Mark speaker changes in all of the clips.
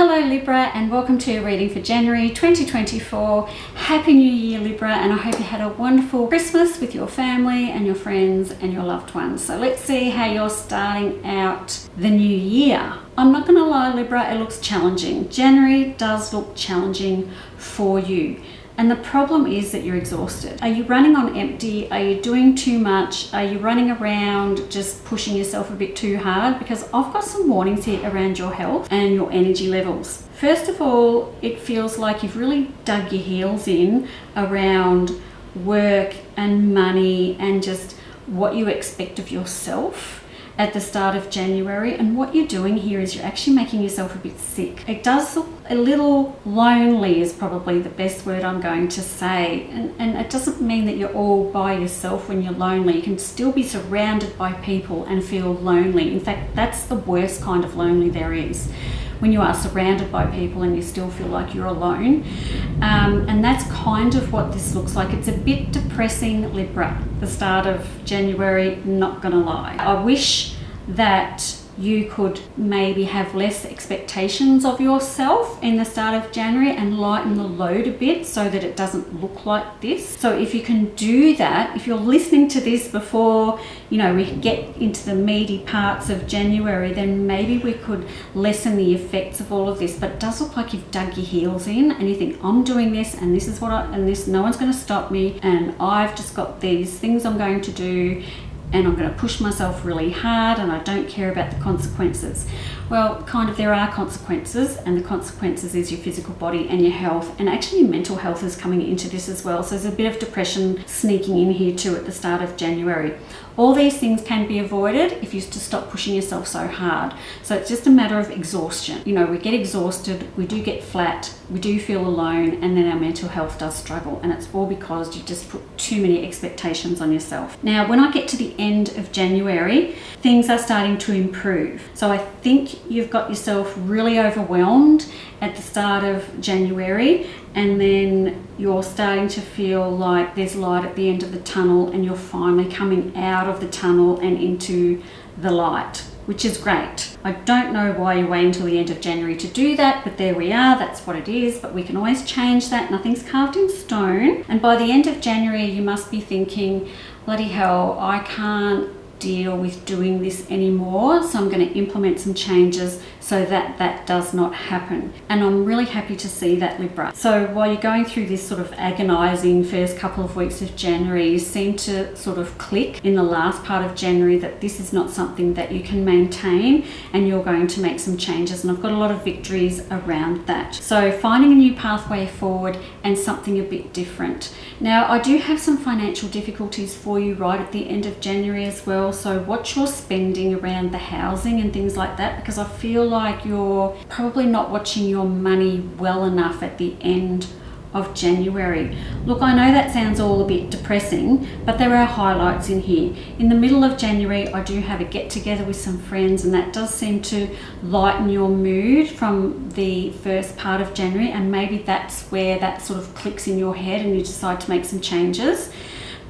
Speaker 1: Hello Libra, and welcome to your reading for January 2024. Happy New Year Libra, and I hope you had a wonderful Christmas with your family and your friends and your loved ones. So let's see how you're starting out the new year. I'm not going to lie Libra, it looks challenging. January does look challenging for you. And the problem is that you're exhausted. Are you running on empty? Are you doing too much? Are you running around just pushing yourself a bit too hard? Because I've got some warnings here around your health and your energy levels. First of all, it feels like you've really dug your heels in around work and money and just what you expect of yourself at the start of January, and what you're doing here is you're actually making yourself a bit sick. It does look a little lonely is probably the best word I'm going to say, and it doesn't mean that you're all by yourself when you're lonely. You can still be surrounded by people and feel lonely. In fact, that's the worst kind of lonely there is, when you are surrounded by people and you still feel like you're alone. And that's kind of what this looks like. It's a bit depressing, Libra, the start of January, not gonna lie. I wish that you could maybe have less expectations of yourself in the start of January and lighten the load a bit so that it doesn't look like this. So if you can do that, if you're listening to this before, we get into the meaty parts of January, then maybe we could lessen the effects of all of this. But it does look like you've dug your heels in and you think, I'm doing this and this is no one's going to stop me, and I've just got these things I'm going to do, and I'm going to push myself really hard and I don't care about the consequences. Well, there are consequences, and the consequences is your physical body and your health, and actually your mental health is coming into this as well. So there's a bit of depression sneaking in here too at the start of January. All these things can be avoided if you just stop pushing yourself so hard. So it's just a matter of exhaustion. We get exhausted, we do get flat, we do feel alone, and then our mental health does struggle, and it's all because you just put too many expectations on yourself. Now, when I get to the end of January, things are starting to improve. So I think you've got yourself really overwhelmed at the start of January, and then you're starting to feel like there's light at the end of the tunnel, and you're finally coming out of the tunnel and into the light, which is great. I don't know why you wait until the end of January to do that, but there we are, that's what it is. But we can always change that. Nothing's carved in stone. And by the end of January, you must be thinking, bloody hell, I can't deal with doing this anymore, so I'm going to implement some changes so that that does not happen. And I'm really happy to see that, Libra. So while you're going through this sort of agonizing first couple of weeks of January, you seem to sort of click in the last part of January that this is not something that you can maintain, and you're going to make some changes, and I've got a lot of victories around that. So finding a new pathway forward and something a bit different. Now, I do have some financial difficulties for you right at the end of January as well. So watch your spending around the housing and things like that, because I feel like you're probably not watching your money well enough at the end of January. Look, I know that sounds all a bit depressing, but there are highlights in here. In the middle of January, I do have a get together with some friends, and that does seem to lighten your mood from the first part of January, and maybe that's where that sort of clicks in your head and you decide to make some changes.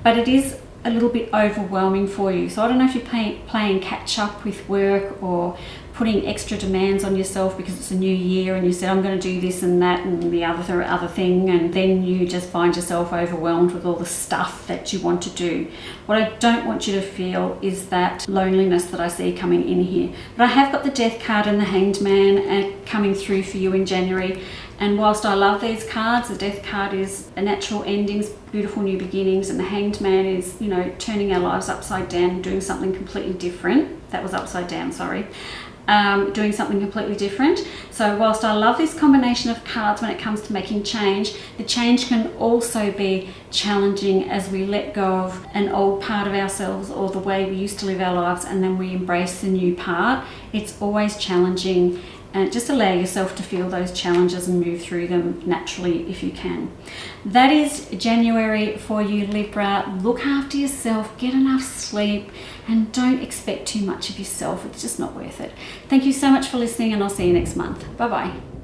Speaker 1: But it is a little bit overwhelming for you. So I don't know if you're playing catch up with work or putting extra demands on yourself because it's a new year and you said, I'm going to do this and that and the other thing, and then you just find yourself overwhelmed with all the stuff that you want to do. What I don't want you to feel is that loneliness that I see coming in here. But I have got the Death card and the Hanged Man coming through for you in January. And whilst I love these cards, the Death card is a natural endings, beautiful new beginnings, and the Hanged Man is, turning our lives upside down and doing something completely different. That was upside down, sorry. Doing something completely different. So whilst I love this combination of cards when it comes to making change, the change can also be challenging as we let go of an old part of ourselves or the way we used to live our lives, and then we embrace the new part. It's always challenging, and just allow yourself to feel those challenges and move through them naturally if you can. That is January for you, Libra. Look after yourself, get enough sleep, and don't expect too much of yourself. It's just not worth it. Thank you so much for listening, and I'll see you next month. Bye-bye.